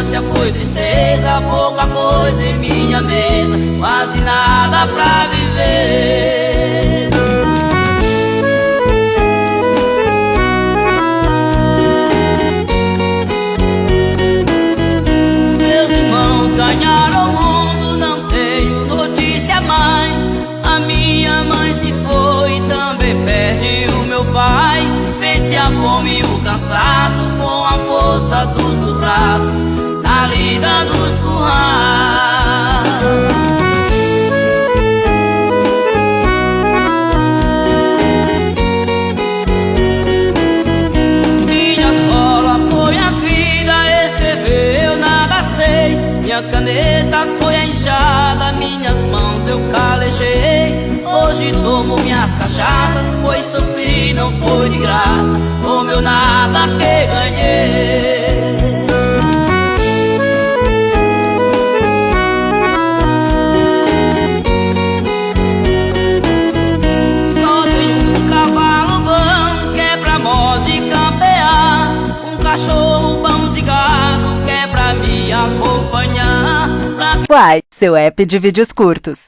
infância foi tristeza, pouca coisa em minha mesa, quase nada pra viver. Meus irmãos ganharam o mundo, não tenho notícia mais. A minha mãe se foi, também perdi o meu pai. Vence a fome e o cansaço com a força dos meus braços na lida dos currais. Minha escola foi a vida, escrever eu nada sei. Minha caneta foi a enxada, minhas mãos eu calejei. Hoje tomo minhas cachaças, foi sofrer, não foi de graça, o meu nada que ganhei. Só tenho um cavalo bom, que é pra mod campear, um cachorro bom de gado, que é pra me acompanhar. Uai, seu app de vídeos curtos.